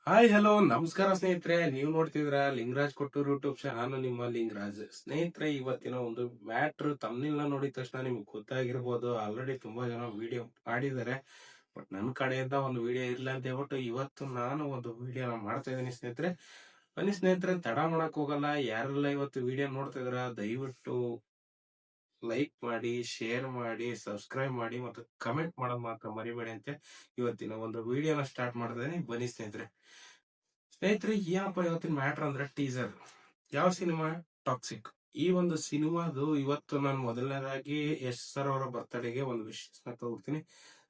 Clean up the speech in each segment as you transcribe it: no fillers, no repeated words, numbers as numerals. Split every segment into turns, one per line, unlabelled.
Hi hello ನಮಸ್ಕಾರ ಸ್ನೇಹಿತರೆ, ನೀವು ನೋಡ್ತಿದ್ರ ಲಿಂಗರಾಜ್ ಕೊಟ್ಟೂರು ಯೂಟ್ಯೂಬ್ ಚಾನಲ್. ನಾನು ನಿಮ್ಮ ಲಿಂಗರಾಜ್. ಸ್ನೇಹಿತರೆ, ಇವತ್ತಿನ ಒಂದು ಮ್ಯಾಟ್ರ್ ತಮ್ಮನೆಲ್ಲ ನೋಡಿದ ತಕ್ಷಣ ನಿಮ್ಗೆ ಗೊತ್ತಾಗಿರ್ಬೋದು. ಆಲ್ರೆಡಿ ತುಂಬಾ ಜನ ವಿಡಿಯೋ ಮಾಡಿದ್ದಾರೆ, ಬಟ್ ನನ್ನ ಕಡೆಯಿಂದ ಒಂದು ವಿಡಿಯೋ ಇಲ್ಲ ಅಂತ ಹೇಳ್ಬಿಟ್ಟು ಇವತ್ತು ನಾನು ಒಂದು ವಿಡಿಯೋನ ಮಾಡ್ತಾ ಇದ್ದೀನಿ ಸ್ನೇಹಿತರೆ. ಬನ್ನಿ ಸ್ನೇಹಿತರೆ, ತಡ ಮಾಡಕ್ ಹೋಗಲ್ಲ. ಯಾರೆಲ್ಲ ಇವತ್ತು ವಿಡಿಯೋ ನೋಡ್ತಾ ಇದ್ರ ದಯವಿಟ್ಟು ಲೈಕ್ ಮಾಡಿ, ಶೇರ್ ಮಾಡಿ, ಸಬ್ಸ್ಕ್ರೈಬ್ ಮಾಡಿ ಮತ್ತು ಕಮೆಂಟ್ ಮಾಡೋದು ಮಾತ್ರ ಮರಿಬೇಡಿ ಅಂತ ಇವತ್ತಿನ ಒಂದು ವಿಡಿಯೋನ ಸ್ಟಾರ್ಟ್ ಮಾಡ್ತಾ ಇದೀನಿ. ಬನ್ನಿ ಸ್ನೇಹಿತರೆ. ಏನಪ್ಪ ಇವತ್ತಿನ ಮ್ಯಾಟ್ರ್ ಅಂದ್ರೆ ಟೀಸರ್. ಯಾವ ಸಿನಿಮಾ? ಟಾಕ್ಸಿಕ್. ಈ ಒಂದು ಸಿನಿಮಾದು ಇವತ್ತು ನಾನು ಮೊದಲನೇದಾಗಿ ಯಶ್ ಸರ್ ಅವರ ಬರ್ತ್ಡೇಗೆ ಒಂದು ವಿಶ್ ತಗೋತೀನಿ.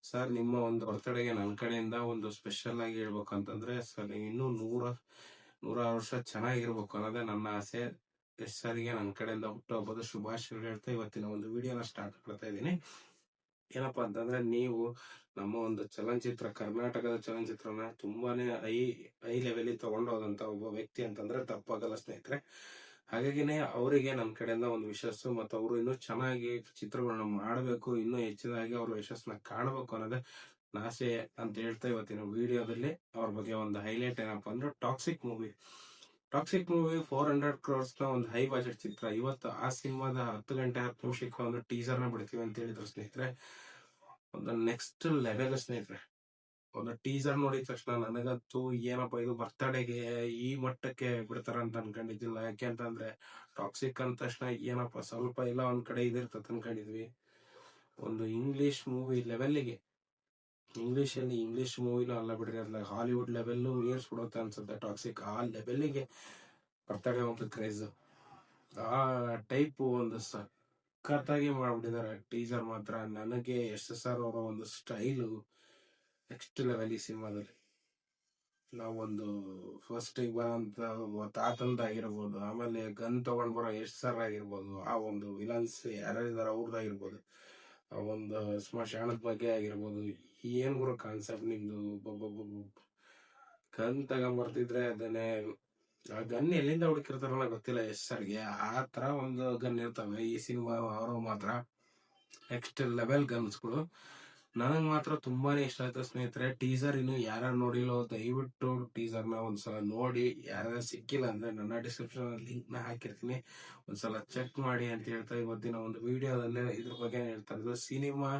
ಸರ್, ನಿಮ್ಮ ಒಂದು ಬರ್ತ್ಡೇಗೆ ನನ್ನ ಕಡೆಯಿಂದ ಒಂದು ಸ್ಪೆಷಲ್ ಆಗಿ ಹೇಳ್ಬೇಕು ಅಂತಂದ್ರೆ, ಸರ್ ಇನ್ನೂ 100 ವರ್ಷ ಚೆನ್ನಾಗಿರ್ಬೇಕು ಅನ್ನೋದೇ ನನ್ನ ಆಸೆ. ಯಶ್ ಸರ್ಗೆ ನನ್ನ ಕಡೆಯಿಂದ ಹುಟ್ಟುಹಬ್ಬದ ಶುಭಾಶಯಗಳು ಹೇಳ್ತಾ ಇವತ್ತಿನ ಒಂದು ವಿಡಿಯೋನ ಸ್ಟಾರ್ಟ್ ಮಾಡ್ತಾ ಇದ್ದೀನಿ. ಏನಪ್ಪಾ ಅಂತಂದ್ರೆ, ನೀವು ನಮ್ಮ ಒಂದು ಚಲನಚಿತ್ರ, ಕರ್ನಾಟಕದ ಚಲನಚಿತ್ರನ ತುಂಬಾನೇ ಹೈ ಲೆವೆಲ್ ತಗೊಂಡೋದಂತ ಒಬ್ಬ ವ್ಯಕ್ತಿ ಅಂತಂದ್ರೆ ತಪ್ಪಾಗಲ್ಲ ಸ್ನೇಹಿತರೆ. ಹಾಗಾಗಿನೇ ಅವರಿಗೆ ನನ್ನ ಕಡೆಯಿಂದ ಒಂದು ಯಶಸ್ಸು, ಮತ್ತು ಅವರು ಇನ್ನೂ ಚೆನ್ನಾಗಿ ಚಿತ್ರಗಳನ್ನ ಮಾಡಬೇಕು, ಇನ್ನೂ ಹೆಚ್ಚಿನಾಗಿ ಅವರು ಯಶಸ್ಸನ್ನ ಕಾಣಬೇಕು ಅನ್ನೋದೇ ಆಸೆ ಅಂತ ಹೇಳ್ತಾ ಇವತ್ತಿನ ವಿಡಿಯೋದಲ್ಲಿ ಅವ್ರ ಬಗ್ಗೆ ಒಂದು ಹೈಲೈಟ್ ಏನಪ್ಪಾ ಅಂದ್ರೆ ಟಾಕ್ಸಿಕ್ ಮೂವಿ. 400 crores ನ ಒಂದು ಹೈ ಬಜೆಟ್ ಚಿತ್ರ. ಇವತ್ತು ಆ ಸಿನಿಮಾದ 10 ಗಂಟೆ 10 ನಿಮಿಷಕ್ಕೆ ಒಂದು ಟೀಸರ್ ನ ಬಿಡ್ತೀವಿ ಅಂತ ಹೇಳಿದ್ರು ಸ್ನೇಹಿತರೆ. ಒಂದು ನೆಕ್ಸ್ಟ್ ಲೆವೆಲ್ ಸ್ನೇಹಿತರೆ. ಒಂದು ಟೀಸರ್ ನೋಡಿದ ತಕ್ಷಣ ನನಗಂತೂ ಏನಪ್ಪಾ ಇದು ಬರ್ತಡೆಗೆ ಈ ಮಟ್ಟಕ್ಕೆ ಬಿಡ್ತಾರ ಅಂತ ಅನ್ಕೊಂಡಿದ್ದಿಲ್ಲ. ಯಾಕೆ ಅಂತಂದ್ರೆ ಟಾಕ್ಸಿಕ್ ಅಂದ ತಕ್ಷಣ ಏನಪ್ಪಾ ಸ್ವಲ್ಪ ಇಲ್ಲ ಒಂದ್ ಕಡೆ ಇದಿರ್ತದೆ ಅನ್ಕೊಂಡಿದ್ವಿ. ಒಂದು ಇಂಗ್ಲಿಷ್ ಮೂವಿ ಲೆವೆಲ್ಗೆ, ಇಂಗ್ಲಿಷ್ ಮೂವಿನೂ ಅಲ್ಲ ಬಿಡ್ರಿ, ಅಲ್ಲ ಹಾಲಿವುಡ್ ಲೆವೆಲ್ ಮೀರ್ಸ್ಬಿಡುತ್ತೆ ಅನ್ಸುತ್ತೆ ಟಾಕ್ಸಿಕ್. ಆ ಲೆವೆಲ್ಗೆ ಬರ್ತಡೇ ಒಂದು ಕ್ರೇಜ್, ಆ ಟೈಪ್ ಒಂದು ಸಖತ್ತಾಗಿ ಮಾಡ್ಬಿಟ್ಟಿದ್ದಾರೆ ಟೀಸರ್ ಮಾತ್ರ. ನನಗೆ ಎಸ್ ಎಸ್ ಆರ್ ಅವರ ಒಂದು ಸ್ಟೈಲು ನೆಕ್ಸ್ಟ್ ಲೆವೆಲ್ ಈ ಸಿನಿಮಾದಲ್ಲಿ. ನಾವೊಂದು ಫಸ್ಟ್ ಬರೋಂತ ತಾತಂದಾಗಿರ್ಬೋದು, ಆಮೇಲೆ ಗನ್ ತಗೊಂಡ್ ಬರೋ ಎಸ್ ಸರ್ ಆಗಿರ್ಬೋದು, ಆ ಒಂದು ವಿಲನ್ಸ್ ಯಾರ್ಯಾರಿದಾರ ಅವ್ರದ್ದಾಗಿರ್ಬೋದು, ಆ ಒಂದು ಸ್ಮಶಾನದ ಬಗ್ಗೆ ಆಗಿರ್ಬೋದು. ಏನ್ ಗುರು ಕಾನ್ಸೆಪ್ಟ್ ನಿಮ್ದು! ಗನ್ ತಗೊಂಬರ್ತಿದ್ರೆ ಅದನ್ನೇ, ಆ ಗನ್ ಎಲ್ಲಿಂದ ಹುಡುಕಿರ್ತಾರಲ್ಲ ಗೊತ್ತಿಲ್ಲ ಎಸ್ ಸರ್ಗೆ. ಆ ತರ ಒಂದು ಗನ್ ಇರ್ತವೆ ಈ ಸಿನಿಮಾ. ಅವರು ಮಾತ್ರ ನೆಕ್ಸ್ಟ್ ಲೆವೆಲ್ ಗನ್ಸ್ಗಳು. ನನಗ್ ಮಾತ್ರ ತುಂಬಾನೇ ಇಷ್ಟ ಆಯ್ತು ಸ್ನೇಹಿತರೆ. ಟೀಸರ್ ಇನ್ನು ಯಾರು ನೋಡಿಲ್ಲೋ ದಯವಿಟ್ಟು ಟೀಸರ್ ನ ಒಂದ್ಸಲ ನೋಡಿ. ಯಾರು ಸಿಕ್ಕಿಲ್ಲ ಅಂದ್ರೆ ನನ್ನ ಡಿಸ್ಕ್ರಿಪ್ಷನ್ ಲಿಂಕ್ ನ ಹಾಕಿರ್ತೀನಿ, ಒಂದ್ಸಲ ಚೆಕ್ ಮಾಡಿ ಅಂತ ಹೇಳ್ತಾ ಇವತ್ತಿನ ಒಂದು ವಿಡಿಯೋದಲ್ಲೇ ಇದ್ರ ಬಗ್ಗೆ ಹೇಳ್ತಾ ಇರೋದು. ಸಿನಿಮಾ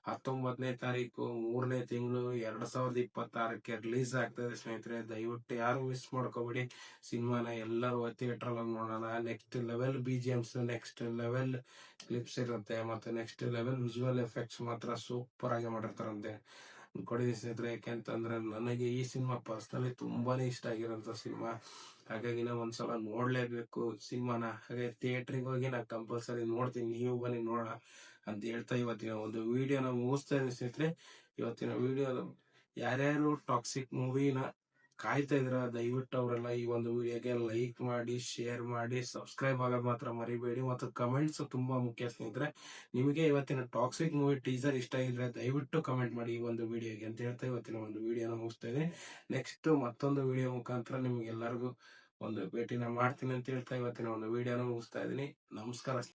19ನೇ ತಾರೀಕು 3ನೇ ತಿಂಗಳು 2026ಕ್ಕೆ ರಿಲೀಸ್ ಆಗ್ತದೆ ಸ್ನೇಹಿತರೆ. ದಯವಿಟ್ಟು ಯಾರು ಮಿಸ್ ಮಾಡ್ಕೋಬೇಡಿ. ಸಿನಿಮಾನ ಎಲ್ಲರೂ ಥಿಯೇಟರ್ ಅಲ್ಲಿ ನೋಡೋಣ. Next level BGMs, next level clips ಇರುತ್ತೆ, ಮತ್ತೆ ನೆಕ್ಸ್ಟ್ ಲೆವೆಲ್ ವಿಜುವಲ್ ಎಫೆಕ್ಟ್ಸ್ ಮಾತ್ರ ಸೂಪರ್ ಆಗಿ ಮಾಡಿರ್ತಾರಂತೆ ಅನ್ಕೊಂಡಿದ್ದೀನಿ ಸ್ನೇಹಿತರೆ. ಯಾಕೆಂತಂದ್ರೆ ನನಗೆ ಈ ಸಿನಿಮಾ ಪರ್ಸನಲಿ ತುಂಬಾನೇ ಇಷ್ಟ ಆಗಿರೋಂಥ ಸಿನಿಮಾ. ಹಾಗಾಗಿ ನಾವು ಒಂದ್ಸಲ ನೋಡ್ಲೇಬೇಕು ಸಿನಿಮಾನ. ಹಾಗೆ ಥಿಯೇಟ್ರಿಗೆ ಹೋಗಿ ನಾ ಕಂಪಲ್ಸರಿ ನೋಡ್ತೀನಿ, ನೀವು ಬನ್ನಿ ನೋಡೋಣ ಅಂತ ಹೇಳ್ತಾ ಇವತ್ತಿನ ಒಂದು ವಿಡಿಯೋನ ಮುಗಿಸ್ತಾ ಇದ್ದೀನಿ ಸ್ನೇಹಿತರೆ. ಇವತ್ತಿನ ವಿಡಿಯೋ ಯಾರ್ಯಾರು ಟಾಕ್ಸಿಕ್ ಮೂವಿನ ಕಾಯ್ತಾ ಇದ್ರ ದಯವಿಟ್ಟು ಅವರೆಲ್ಲ ಈ ಒಂದು ವಿಡಿಯೋಗೆ ಲೈಕ್ ಮಾಡಿ, ಶೇರ್ ಮಾಡಿ, ಸಬ್ಸ್ಕ್ರೈಬ್ ಆಗೋದು ಮಾತ್ರ ಮರಿಬೇಡಿ, ಮತ್ತು ಕಮೆಂಟ್ಸ್ ತುಂಬಾ ಮುಖ್ಯ ಸ್ನೇಹಿತರೆ. ನಿಮಗೆ ಇವತ್ತಿನ ಟಾಕ್ಸಿಕ್ ಮೂವಿ ಟೀಸರ್ ಇಷ್ಟ ಇದ್ರೆ ದಯವಿಟ್ಟು ಕಮೆಂಟ್ ಮಾಡಿ ಈ ಒಂದು ವಿಡಿಯೋಗೆ ಅಂತ ಹೇಳ್ತಾ ಇವತ್ತಿನ ಒಂದು ವಿಡಿಯೋನ ಮುಗಿಸ್ತಾ ಇದ್ದೀನಿ. ನೆಕ್ಸ್ಟ್ ಮತ್ತೊಂದು ವಿಡಿಯೋ ಮುಖಾಂತರ ನಿಮ್ಗೆಲ್ಲರಿಗೂ ಒಂದು ಭೇಟಿನ ಮಾಡ್ತೀನಿ ಅಂತ ಹೇಳ್ತಾ ಇವತ್ತಿನ ಒಂದು ವಿಡಿಯೋನ ಮುಗಿಸ್ತಾ ಇದ್ದೀನಿ. ನಮಸ್ಕಾರ.